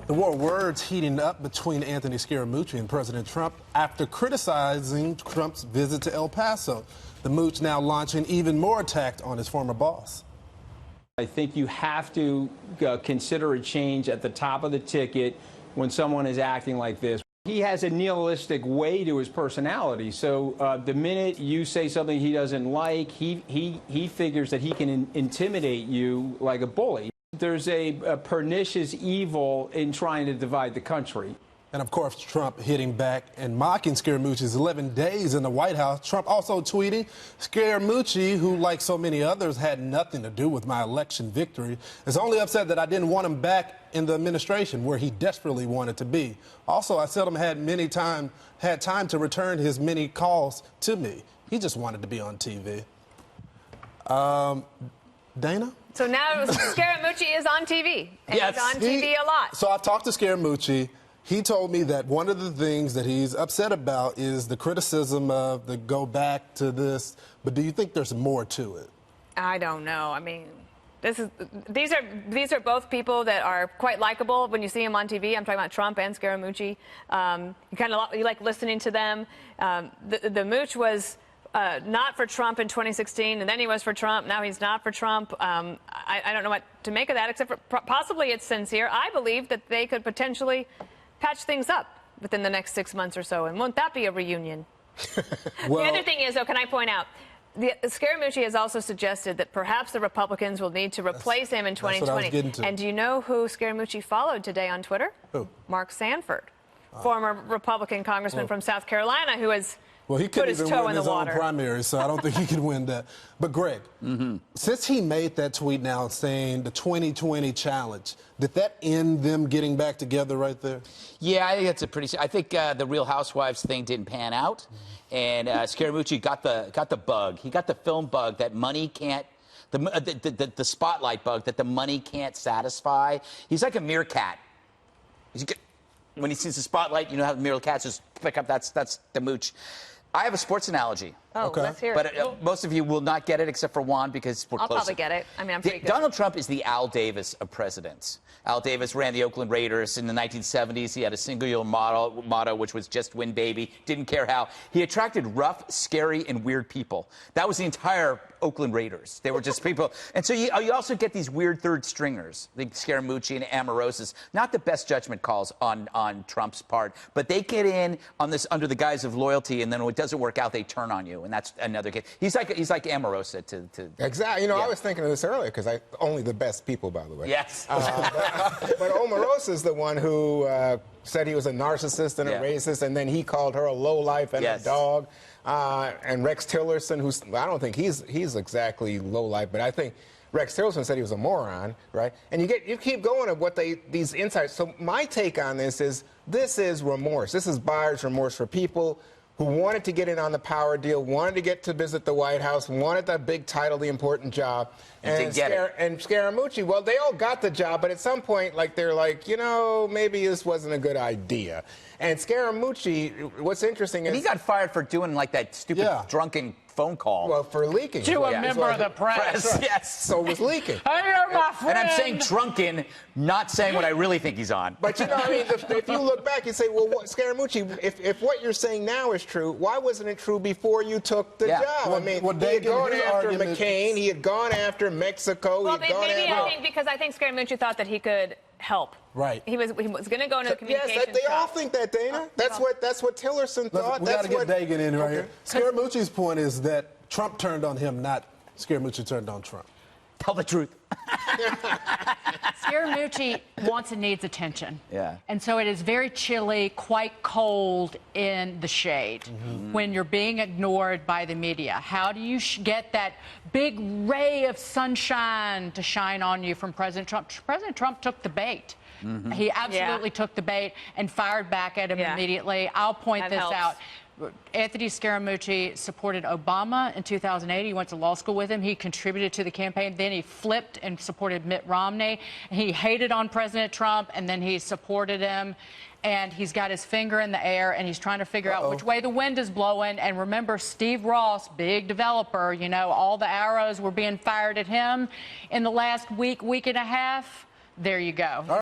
The war of words heating up between Anthony Scaramucci and President Trump after criticizing Trump's visit to El Paso. The mooch now launching even more attack on his former boss. I think you have to consider a change at the top of the ticket when someone is acting like this. He has a nihilistic way to his personality, so the minute you say something he doesn't like, he figures that he can intimidate you like a bully. There's a pernicious evil in trying to divide the country. And of course, Trump hitting back and mocking Scaramucci's 11 days in the White House. Trump also tweeting, Scaramucci, who like so many others had nothing to do with my election victory, is only upset that I didn't want him back in the administration where he desperately wanted to be. Also, I seldom had time to return his many calls to me. He just wanted to be on TV. Dana? So now Scaramucci is on TV. And yes, he's on TV a lot. So I've talked to Scaramucci. He told me that one of the things that he's upset about is the criticism of the go back to this. But do you think there's more to it? I don't know. I mean, these are both people that are quite likable when you see them on TV. I'm talking about Trump and Scaramucci. You like listening to them. The mooch was not for Trump in 2016, and then he was for Trump. Now he's not for Trump. I don't know what to make of that, except for possibly it's sincere. I believe that they could potentially patch things up within the next 6 months or so, and won't that be a reunion? Well, the other thing is, though, can I point out, Scaramucci has also suggested that perhaps the Republicans will need to replace him in 2020. And do you know who Scaramucci followed today on Twitter? Who? Mark Sanford, former Republican congressman from South Carolina, who has he couldn't even win his own primary, so I don't think he could win that. But Greg, since he made that tweet now saying the 2020 challenge, did that end them getting back together right there? Yeah, I think it's a pretty. I think the Real Housewives thing didn't pan out, and Scaramucci got the bug. He got the film bug that money can't. The spotlight bug that the money can't satisfy. He's like a meerkat. When he sees the spotlight, you know how the meerkats just pick up. That's the mooch. I have a sports analogy. Oh, okay. Let's hear it. But most of you will not get it except for Juan because we're close. I'll probably get it. I mean, I'm pretty good. Donald Trump is the Al Davis of presidents. Al Davis ran the Oakland Raiders in the 1970s. He had a singular motto, which was just win, baby. Didn't care how. He attracted rough, scary, and weird people. That was the entire Oakland Raiders. They were just people. And so you also get these weird third stringers, like Scaramucci and Amorosis. Not the best judgment calls on Trump's part, but they get in on this under the guise of loyalty, and then when it doesn't work out, they turn on you. And that's another case. He's like Amorosa to exactly. You know, I was thinking of this earlier because only the best people, by the way. Yes. But Omarosa is the one who said he was a narcissist and a racist, and then he called her a lowlife and a dog. And Rex Tillerson, who's I don't think he's exactly lowlife, but I think Rex Tillerson said he was a moron, right? And you keep going at what these insights. So my take on this is remorse. This is buyer's remorse for people who wanted to get in on the power deal, wanted to get to visit the White House, wanted that big title, the important job. And Scaramucci, well, they all got the job, but at some point, they're like, you know, maybe this wasn't a good idea. And Scaramucci, what's interesting is... he got fired for doing, that stupid drunken phone call. Well, for leaking. To a member of the press. Yes. So it was leaking. Hey, you're my friend. And I'm saying drunken, not saying what I really think he's on. But, you know, I mean, if you look back, you say, well, Scaramucci, if what you're saying now is true, why wasn't it true before you took the job? Well, I mean, he had gone after McCain, he had gone after Mexico, well, because I think Scaramucci thought that he could help. Right. He was going to go into the communications. Yes, they all think that, Dana. That's what Tillerson thought. We got to get Dagan in right here. Scaramucci's point is that Trump turned on him, not Scaramucci turned on Trump. Tell the truth. Scaramucci wants and needs attention. Yeah. And so it is very chilly, quite cold in the shade when you're being ignored by the media. How do you get that big ray of sunshine to shine on you from President Trump? President Trump took the bait. He absolutely took the bait and fired back at him immediately. I'll point this out. Anthony Scaramucci supported Obama in 2008. He went to law school with him. He contributed to the campaign. Then he flipped and supported Mitt Romney. He hated on President Trump, and then he supported him. And he's got his finger in the air, and he's trying to figure out which way the wind is blowing. And remember, Steve Ross, big developer, you know, all the arrows were being fired at him in the last week and a half. There you go.